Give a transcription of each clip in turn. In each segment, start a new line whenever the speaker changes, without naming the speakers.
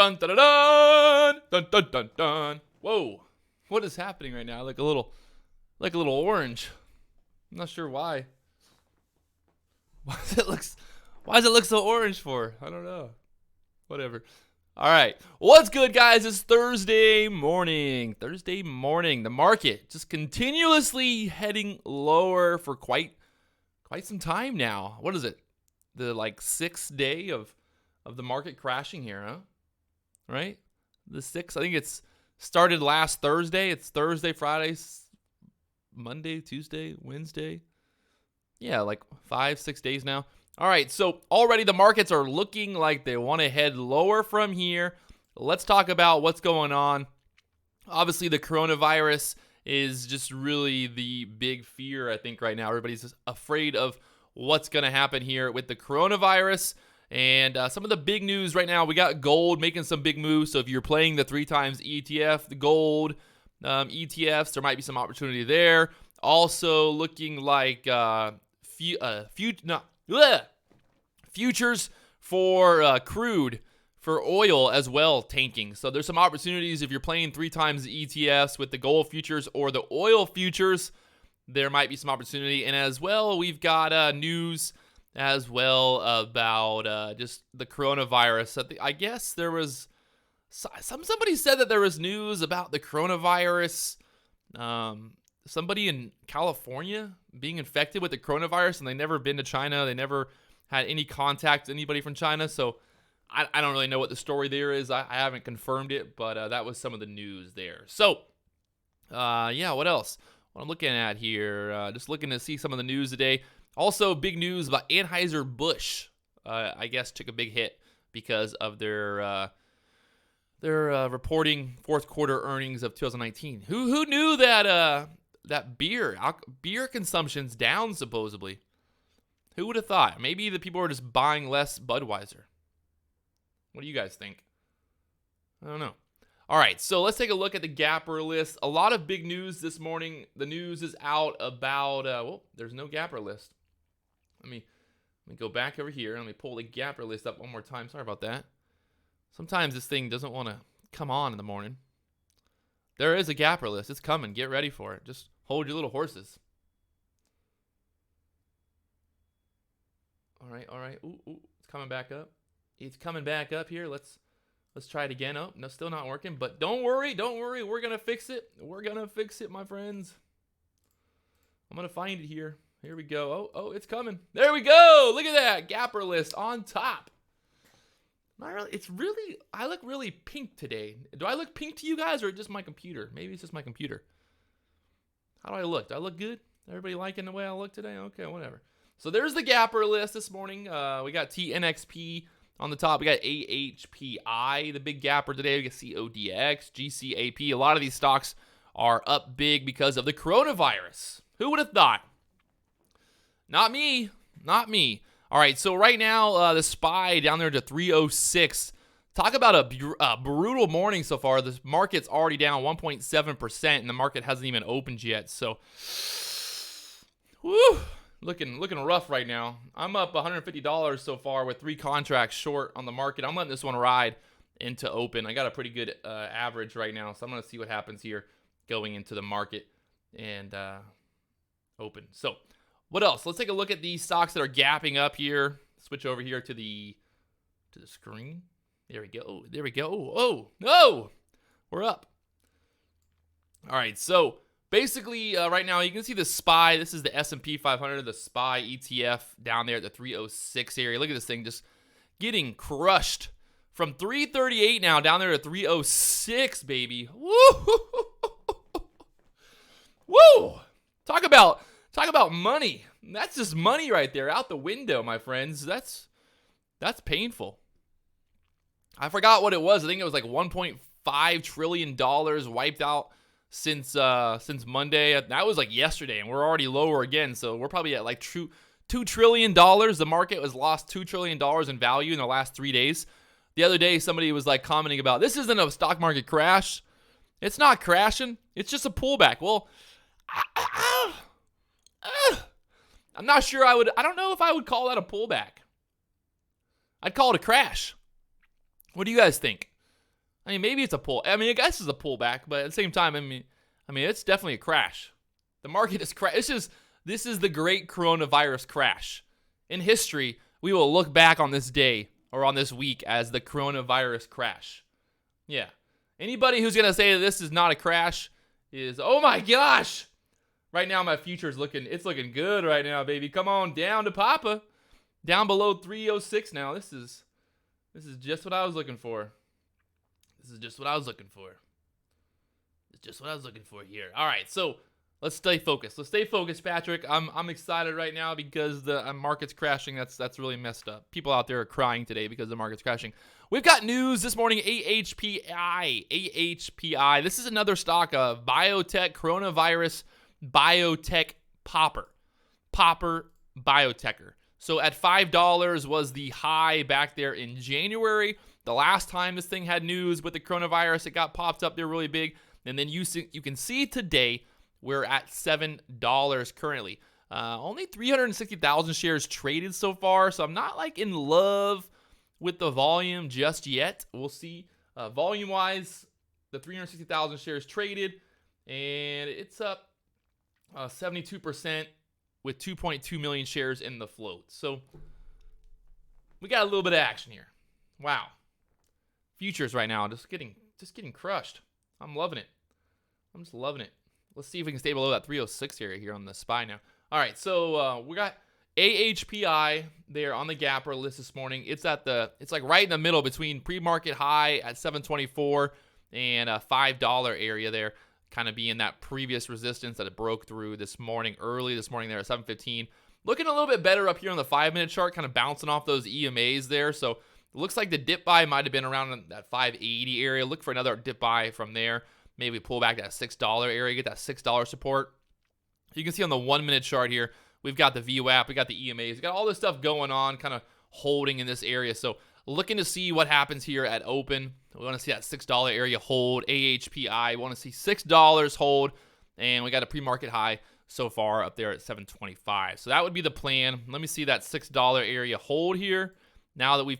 Dun dun dun dun dun dun dun dun. Whoa, what is happening right now? I look a little orange. I'm not sure why. Why does it look so orange for? I don't know. Whatever. All right. What's good, guys? It's Thursday morning. The market just continuously heading lower for quite some time now. What is it? The sixth day of the market crashing here, huh? Right? The sixth. I think it's started last Thursday. It's Thursday, Friday, Monday, Tuesday, Wednesday. Yeah, 5-6 days now. All right, so already the markets are looking like they want to head lower from here. Let's talk about what's going on. Obviously, the coronavirus is just really the big fear, I think, right now. Everybody's just afraid of what's going to happen here with the coronavirus. And some of the big news right now, we got gold making some big moves. So if you're playing the 3x ETF, the gold ETFs, there might be some opportunity there. Also looking like futures for crude, for oil as well, tanking. So there's some opportunities if you're playing 3x ETFs with the gold futures or the oil futures. There might be some opportunity. And as well, we've got news as well about just the coronavirus. I guess there was somebody said that there was news about the coronavirus. Somebody in California being infected with the coronavirus, and they never been to China. They never had any contact with anybody from China. So I don't really know what the story there is. I haven't confirmed it, but that was some of the news there. So, yeah, what else? What I'm looking at here, just looking to see some of the news today. Also, big news about Anheuser-Busch. I guess took a big hit because of their reporting fourth quarter earnings of 2019. Who knew that that beer consumption's down supposedly? Who would have thought? Maybe the people are just buying less Budweiser. What do you guys think? I don't know. All right, so let's take a look at the Gapper list. A lot of big news this morning. The news is out about there's no Gapper list. Let me go back over here and let me pull the Gapper list up one more time. Sorry about that. Sometimes this thing doesn't want to come on in the morning. There is a Gapper list. It's coming. Get ready for it. Just hold your little horses. All right. Ooh, it's coming back up. It's coming back up here. Let's try it again. Oh, no, still not working. But don't worry. We're going to fix it. We're going to fix it, my friends. I'm going to find it here. Here we go. Oh, it's coming. There we go. Look at that. Gapper list on top. I look really pink today. Do I look pink to you guys or just my computer? Maybe it's just my computer. How do I look? Do I look good? Everybody liking the way I look today? Okay, whatever. So there's the Gapper list this morning. We got TNXP on the top. We got AHPI, the big Gapper today. We got CODX, GCAP. A lot of these stocks are up big because of the coronavirus. Who would have thought? Not me. All right, so right now, the SPY down there to 306. Talk about a brutal morning so far. The market's already down 1.7%, and the market hasn't even opened yet. So, whew, looking rough right now. I'm up $150 so far with 3 contracts short on the market. I'm letting this one ride into open. I got a pretty good average right now, so I'm going to see what happens here going into the market and open. So, what else? Let's take a look at these stocks that are gapping up here. Switch over here to the screen. There we go. Oh, no! We're up. All right, so basically right now you can see the SPY. This is the S&P 500, the SPY ETF down there at the 306 area. Look at this thing just getting crushed. From 338 now down there to 306, baby. Woo! Woo! Talk about money. That's just money right there out the window, my friends. That's painful. I forgot what it was. I think it was like $1.5 trillion wiped out since Monday. That was like yesterday, and we're already lower again. So we're probably at like $2 trillion. The market has lost $2 trillion in value in the last 3 days. The other day, somebody was like commenting about, this isn't a stock market crash. It's not crashing. It's just a pullback. Well, I'm not sure I don't know if I would call that a pullback. I'd call it a crash. What do you guys think? I mean, maybe it's a pull. I mean, I guess it's a pullback, but at the same time, I mean, it's definitely a crash. The market is crash. This is the great coronavirus crash. In history, we will look back on this day or on this week as the coronavirus crash. Yeah. Anybody who's gonna say that this is not a crash is, oh my gosh. Right now, my future's looking good right now, baby. Come on down to Papa. Down below 306 now. This is just what I was looking for. It's just what I was looking for here. All right, so let's stay focused. Patrick. I'm excited right now because the market's crashing. That's really messed up. People out there are crying today because the market's crashing. We've got news this morning. AHPI. This is another stock of biotech, coronavirus biotech popper biotechers. So at $5 was the high back there in January. The last time this thing had news with the coronavirus, it got popped up there really big. And then you can see today we're at $7 currently. Only 360,000 shares traded so far, so I'm not like in love with the volume just yet. We'll see. Volume-wise, the 360,000 shares traded, and it's up 72%. With 2.2 million shares in the float. So we got a little bit of action here. Wow. Futures right now just getting crushed. I'm loving it. I'm just loving it. Let's see if we can stay below that 306 area here on the SPY now. All right, so we got AHPI there on the Gapper list this morning. It's like right in the middle between pre-market high at 724 and a $5 area there. Kind of being that previous resistance that it broke through early this morning there at 7:15. Looking a little bit better up here on the 5-minute chart, kind of bouncing off those EMAs there. So it looks like the dip buy might have been around that 580 area. Look for another dip buy from there. Maybe pull back that $6 area, get that $6 support. You can see on the 1-minute chart here, we've got the VWAP, we got the EMAs, we got all this stuff going on, kind of holding in this area. So looking to see what happens here at open. We want to see that $6 area hold. AHPI, we want to see $6 hold. And we got a pre-market high so far up there at 725. So that would be the plan. Let me see that $6 area hold here. Now that we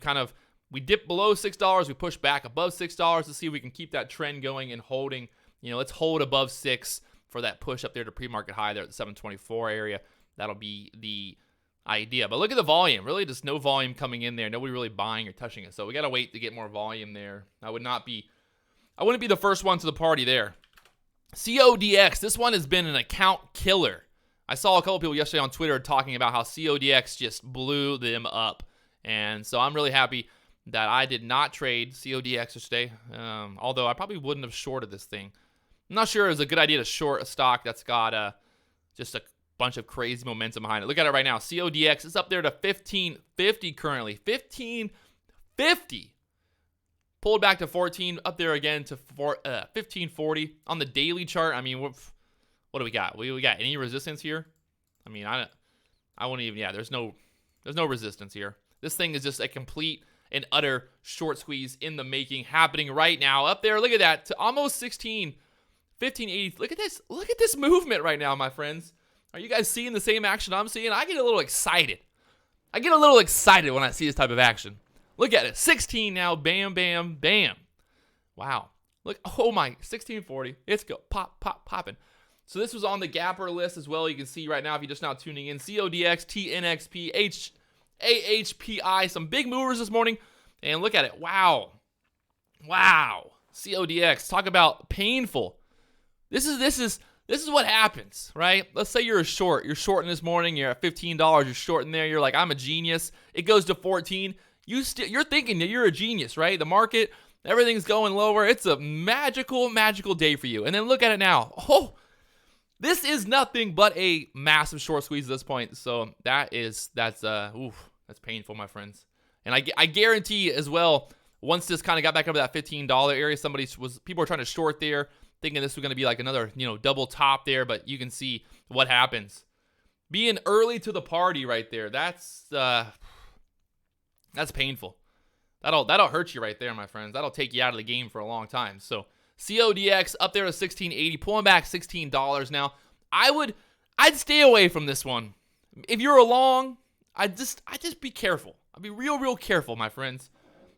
dipped below $6, we push back above $6 to see if we can keep that trend going and holding. Let's hold above 6 for that push up there to pre-market high there at the 724 area. That'll be the idea. But look at the volume. Really just no volume coming in there. Nobody really buying or touching it. So we got to wait to get more volume there. I wouldn't be the first one to the party there. CODX, this one has been an account killer. I saw a couple people yesterday on Twitter talking about how CODX just blew them up. And so I'm really happy that I did not trade CODX yesterday. Although I probably wouldn't have shorted this thing. I'm not sure it was a good idea to short a stock that's got just a bunch of crazy momentum behind it. Look at it right now. CODX is up there to 1550 currently. 1550. Pulled back to 14, up there again to 1540 on the daily chart. I mean, what do we got? We got any resistance here? I mean, I wouldn't even. Yeah, there's no resistance here. This thing is just a complete and utter short squeeze in the making, happening right now. Up there, look at that, to almost 1580. Look at this. Look at this movement right now, my friends. Are you guys seeing the same action I'm seeing? I get a little excited. When I see this type of action. Look at it. 16 now. Bam, bam, bam. Wow. Look. Oh, my. 1640. It's go. Pop, pop, popping. So this was on the Gapper list as well. You can see right now if you're just now tuning in. CODX, TNXP, AHPI. Some big movers this morning. And look at it. Wow. CODX. Talk about painful. This is what happens, right? Let's say you're a short. You're shorting this morning. You're at $15. You're shorting there. You're like, I'm a genius. It goes to 14. You're thinking that you're a genius, right? The market, everything's going lower. It's a magical, magical day for you. And then look at it now. Oh, this is nothing but a massive short squeeze at this point. So that's painful, my friends. And I guarantee as well, once this kind of got back up to that $15 area, people were trying to short there, thinking this was going to be like another, double top there, but you can see what happens. Being early to the party right there, that's painful. That'll hurt you right there, my friends. That'll take you out of the game for a long time. So CODX up there to 1680, pulling back $16 now. I'd stay away from this one. If you're a long, I'd just be careful. I'd be real careful, my friends.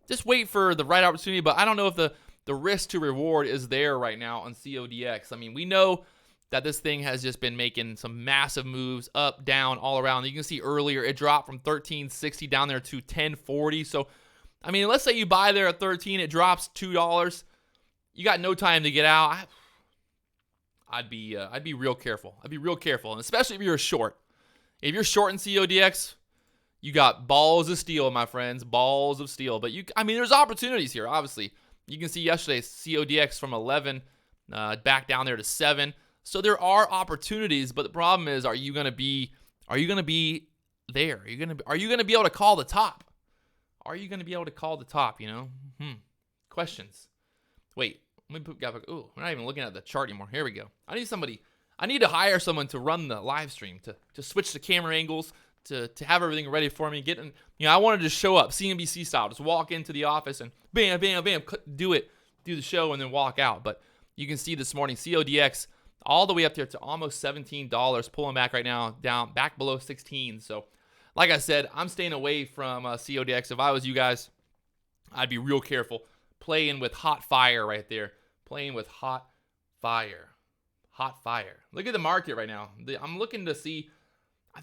Just wait for the right opportunity, but I don't know if the the risk to reward is there right now on CODX. I mean, we know that this thing has just been making some massive moves up, down, all around. You can see earlier it dropped from 13.60 down there to 10.40. So, I mean, let's say you buy there at 13, it drops $2. You got no time to get out. I'd be real careful. I'd be real careful, and especially if you're a short. If you're short in CODX, you got balls of steel, my friends, balls of steel. But there's opportunities here. Obviously, you can see yesterday CODX from 11 back down there to 7. So there are opportunities, but the problem is, are you going to be there? Are you going to be able to call the top? Are you going to be able to call the top, Questions. Wait, let me put ooh, we're not even looking at the chart anymore. Here we go. I need to hire someone to run the live stream, to switch the camera angles, to have everything ready for me. I wanted to show up CNBC style, just walk into the office and bam, bam, bam, do the show and then walk out. But you can see this morning, CODX all the way up there to almost $17, pulling back right now, down back below 16. So, like I said, I'm staying away from CODX. If I was you guys, I'd be real careful. Playing with hot fire right there. Playing with hot fire. Hot fire. Look at the market right now. I'm looking to see, I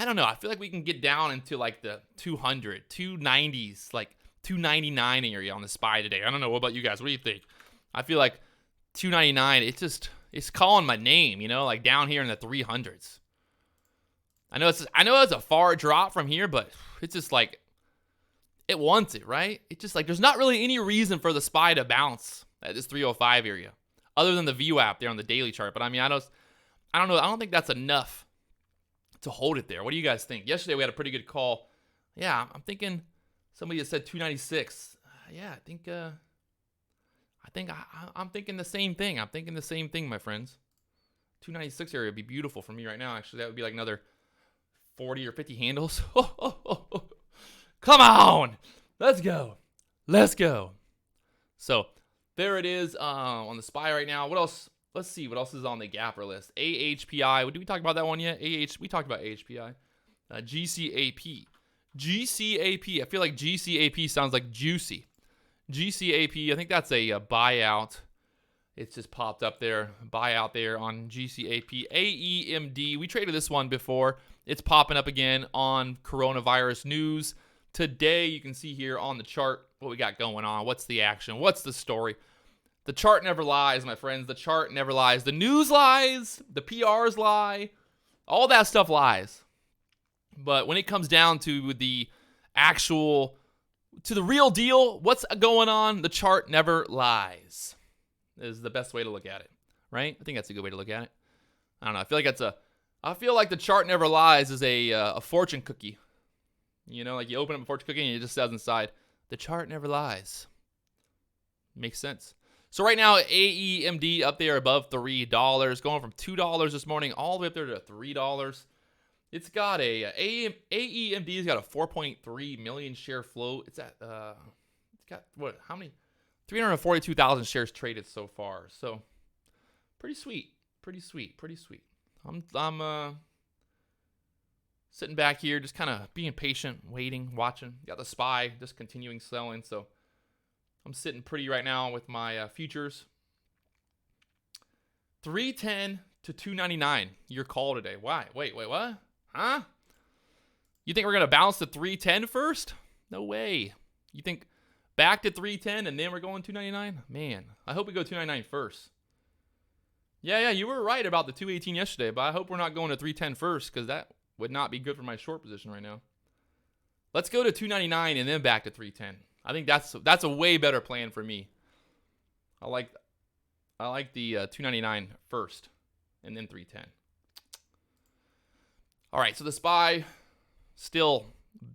don't know. I feel like we can get down into like the 200, 290s, like 299 area on the SPY today. I don't know. What about you guys? What do you think? I feel like 299, it's calling my name, like down here in the 300s. I know it's a far drop from here, but it's just like it wants it, right? It's just like there's not really any reason for the SPY to bounce at this 305 area, other than the VWAP there on the daily chart. But I don't know. I don't think that's enough to hold it there. What do you guys think? Yesterday we had a pretty good call. Yeah, I'm thinking somebody had said 296. Yeah, I'm thinking the same thing. I'm thinking the same thing, my friends. 296 area would be beautiful for me right now. Actually, that would be like another 40 or 50 handles. Come on. Let's go. So there it is on the SPY right now. What else? Let's see what else is on the gapper list. AHPI. Did we talk about that one yet? We talked about AHPI. GCAP. I feel like GCAP sounds like juicy. GCAP, I think that's a buyout. It's just popped up there. Buyout there on GCAP. AEMD, we traded this one before. It's popping up again on coronavirus news. Today, you can see here on the chart what we got going on. What's the action? What's the story? The chart never lies, my friends. The chart never lies. The news lies. The PRs lie. All that stuff lies. But when it comes down to the real deal, what's going on, the chart never lies. Is the best way to look at it, right? I think that's a good way to look at it. I don't know. I feel like the chart never lies is a fortune cookie. Like you open up a fortune cookie and it just says inside, the chart never lies. Makes sense. So right now, AEMD up there above $3, going from $2 this morning all the way up there to $3. It's got AEMD's got a 4.3 million share float. It's got what? How many? 342,000 shares traded so far. So pretty sweet. I'm sitting back here, just kind of being patient, waiting, watching. Got the SPY just continuing selling. So I'm sitting pretty right now with my futures. 310 to 299. Your call today. Why? Wait, what? Huh? You think we're going to bounce to 310 first? No way. You think back to 310 and then we're going 299? Man, I hope we go 299 first. Yeah, you were right about the 218 yesterday, but I hope we're not going to 310 first because that would not be good for my short position right now. Let's go to 299 and then back to 310. I think that's a way better plan for me. I like the 299 first and then 310. All right, so the SPY still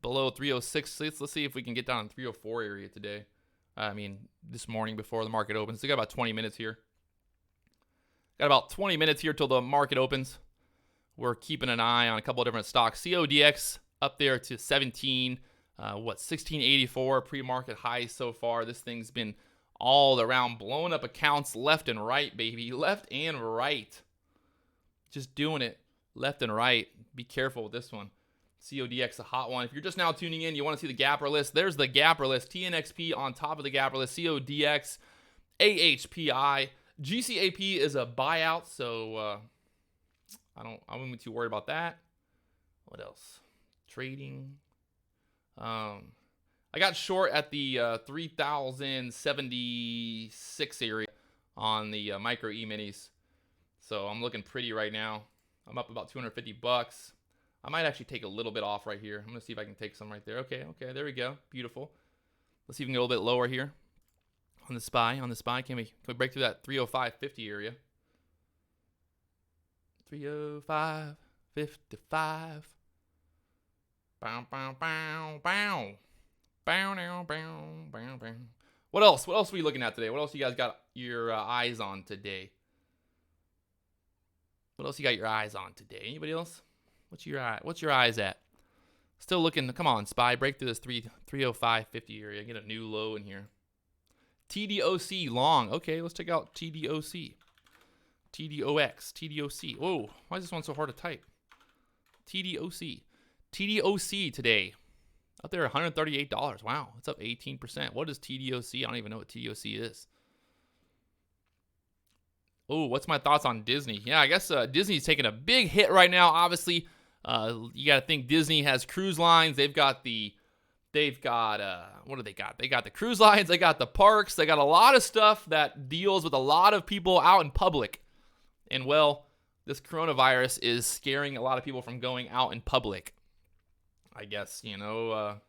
below 306. Let's see if we can get down in 304 area today. This morning before the market opens. We got about 20 minutes here. Got about 20 minutes here till the market opens. We're keeping an eye on a couple of different stocks. CODX up there to 17. 1684 pre-market high so far. This thing's been all around blowing up accounts left and right, baby. Left and right. Just doing it left and right. Be careful with this one. CODX, a hot one. If you're just now tuning in, you want to see the gapper list. There's the gapper list. TNXP on top of the gapper list. CODX AHPI. GCAP is a buyout, so I wouldn't be too worried about that. What else? Trading. I got short at the 3,076 area on the micro E-minis. So I'm looking pretty right now. I'm up about 250 bucks. I might actually take a little bit off right here. I'm going to see if I can take some right there. Okay, there we go. Beautiful. Let's see if we can get a little bit lower here. On the SPY. Can we break through that 305.50 area? 305.55. Bow, bow, bow, bow. Bow, bow, bow, bow, bow. What else? What else are we looking at today? What else you guys got your eyes on today? What else you got your eyes on today? Anybody else? What's your eyes at? Still looking. Come on, SPY. Break through this 305.50 area. Get a new low in here. TDOC long. Okay, let's check out TDOC. TDOX. TDOC. Whoa, why is this one so hard to type? TDOC. TDOC today. Up there, $138. Wow, it's up 18%. What is TDOC? I don't even know what TDOC is. Oh, what's my thoughts on Disney? Yeah, I guess Disney's taking a big hit right now. Obviously, you got to think Disney has cruise lines. They've got what do they got? They got the cruise lines. They got the parks. They got a lot of stuff that deals with a lot of people out in public. And well, this coronavirus is scaring a lot of people from going out in public. I guess, a lot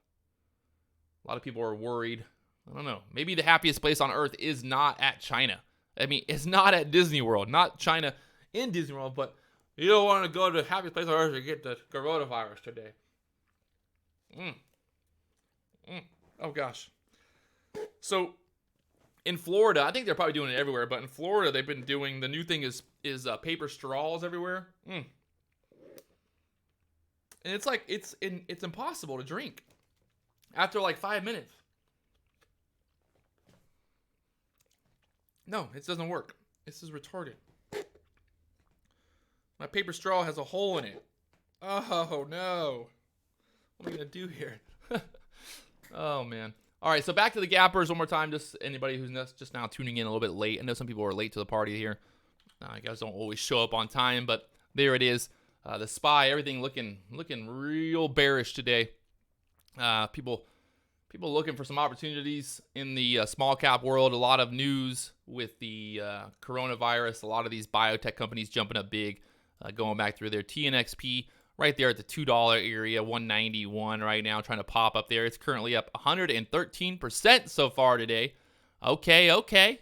of people are worried. I don't know. Maybe the happiest place on earth is not at China. I mean, it's not at Disney World, not China in Disney World, but you don't want to go to the happiest place on earth to get the coronavirus today. Oh, gosh. So, in Florida, I think they're probably doing it everywhere, but in Florida, they've been doing, the new thing is paper straws everywhere. And it's like, it's impossible to drink after like 5 minutes. No, it doesn't work. This is retarded. My paper straw has a hole in it. Oh, no. What am I going to do here? Oh, man. All right, so back to the gappers one more time. Just anybody who's just now tuning in a little bit late. I know some people are late to the party here. I guys don't always show up on time, but there it is. The SPY, everything looking real bearish today. People looking for some opportunities in the small cap world. A lot of news with the coronavirus. A lot of these biotech companies jumping up big, going back through their TNXP right there at the $2 area, 191 right now, trying to pop up there. It's currently up 113% so far today. Okay.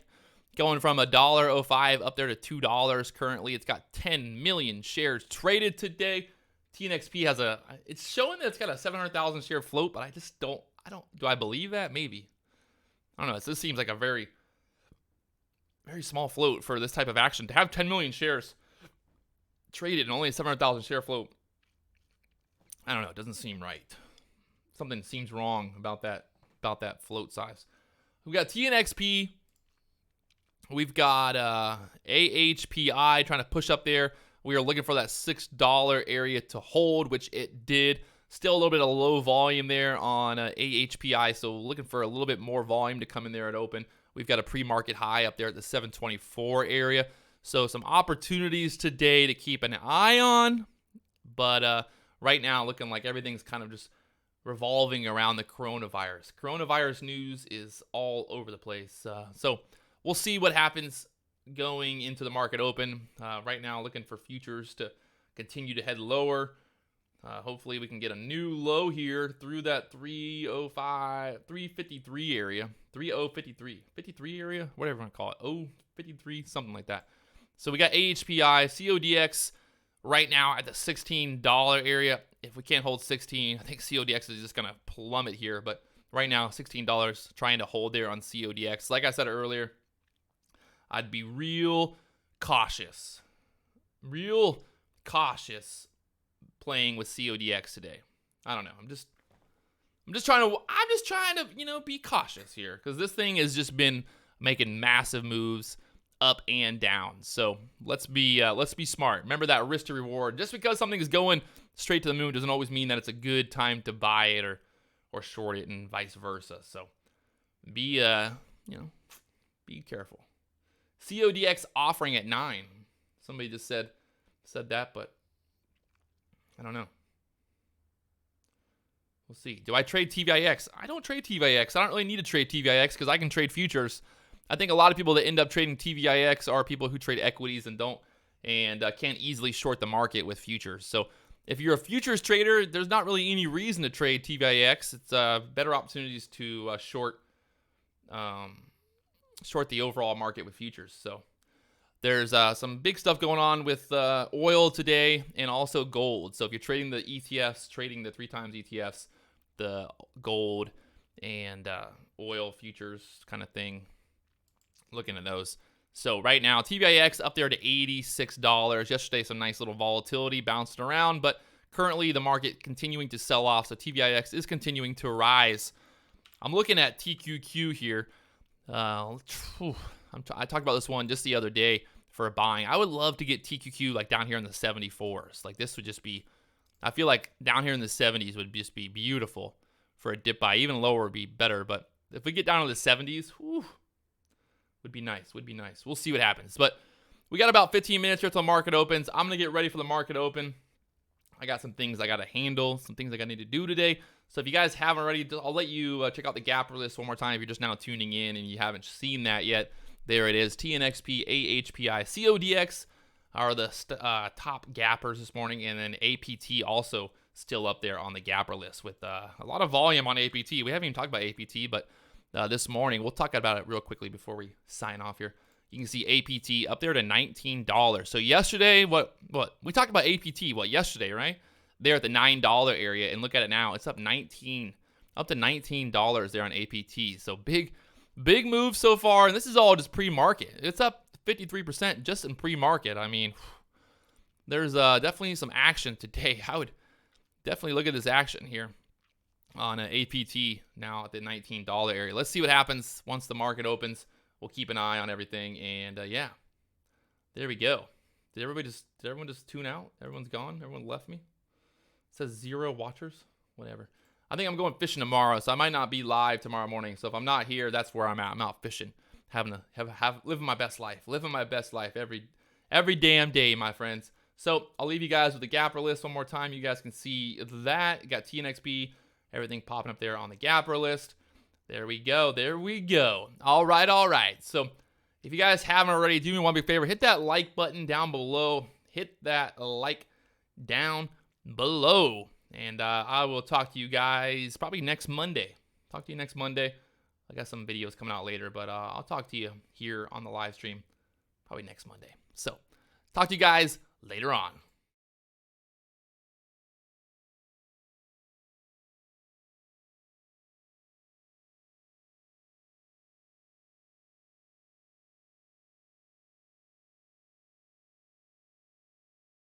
Going from $1.05 up there to $2 currently. It's got 10 million shares traded today. TNXP has it's showing that it's got a 700,000 share float, but do I believe that? Maybe. I don't know. This seems like a very, very small float for this type of action. To have 10 million shares traded and only a 700,000 share float, I don't know. It doesn't seem right. Something seems wrong about that float size. We've got TNXP. We've got AHPI trying to push up there. We are looking for that $6 area to hold, which it did. Still a little bit of low volume there on AHPI, so looking for a little bit more volume to come in there at open. We've got a pre-market high up there at the 724 area. So some opportunities today to keep an eye on. But right now, looking like everything's kind of just revolving around the coronavirus. Coronavirus news is all over the place. So we'll see what happens going into the market open. Right now, looking for futures to continue to head lower. Hopefully, we can get a new low here through that 353 area. 53 area? Whatever you want to call it. 53, something like that. So we got AHPI, CODX right now at the $16 area. If we can't hold 16, I think CODX is just going to plummet here. But right now, $16 trying to hold there on CODX. Like I said earlier, I'd be real cautious playing with CODX today. I don't know. I'm just trying to, be cautious here because this thing has just been making massive moves up and down. So let's be smart. Remember that risk to reward. Just because something is going straight to the moon doesn't always mean that it's a good time to buy it or short it and vice versa. So be Be careful. CODX offering at 9. Somebody just said that, but I don't know. We'll see. Do I trade TVIX? I don't trade TVIX. I don't really need to trade TVIX because I can trade futures. I think a lot of people that end up trading TVIX are people who trade equities and can't easily short the market with futures. So if you're a futures trader, there's not really any reason to trade TVIX. It's better opportunities to short the overall market with futures. So there's some big stuff going on with oil today and also gold. So if you're trading the ETFs, trading the 3x ETFs, the gold and oil futures kind of thing, looking at those. So right now, TVIX up there to $86. Yesterday, some nice little volatility bouncing around, but currently the market continuing to sell off. So TVIX is continuing to rise. I'm looking at TQQ here. I talked about this one just the other day for a buying. I would love to get TQQ like down here in the 74s. Like this would just be, I feel like down here in the 70s would just be beautiful for a dip buy. Even lower would be better, but if we get down to the 70s, would be nice. We'll see what happens. But we got about 15 minutes here till the market opens. I'm going to get ready for the market open. I got some things I got to handle, some things I need to do today. So if you guys haven't already, I'll let you check out the Gapper list one more time if you're just now tuning in and you haven't seen that yet. There it is. TNXP, AHPI, CODX are the top gappers this morning, and then APT also still up there on the Gapper list with a lot of volume on APT. We haven't even talked about APT, but this morning, we'll talk about it real quickly before we sign off here. You can see APT up there to $19. So yesterday, what we talked about APT, yesterday, right? There at the $9 area, and look at it now. It's up to $19 there on APT. So big move so far, and this is all just pre-market. It's up 53% just in pre-market. I mean, there's definitely some action today. I would definitely look at this action here on an APT now at the $19 area. Let's see what happens once the market opens. We'll keep an eye on everything, and yeah, there we go. Did everyone just tune out? Everyone's gone? Everyone left me? It says 0 watchers? Whatever. I think I'm going fishing tomorrow, so I might not be live tomorrow morning. So if I'm not here, that's where I'm at. I'm out fishing, living my best life every damn day, my friends. So I'll leave you guys with the Gapper list one more time. You guys can see that. You got TNXP, everything popping up there on the Gapper list. There we go. All right. So if you guys haven't already, do me one big favor. Hit that like button down below. And I will talk to you guys probably next Monday. I got some videos coming out later, but I'll talk to you here on the live stream probably next Monday. So talk to you guys later on.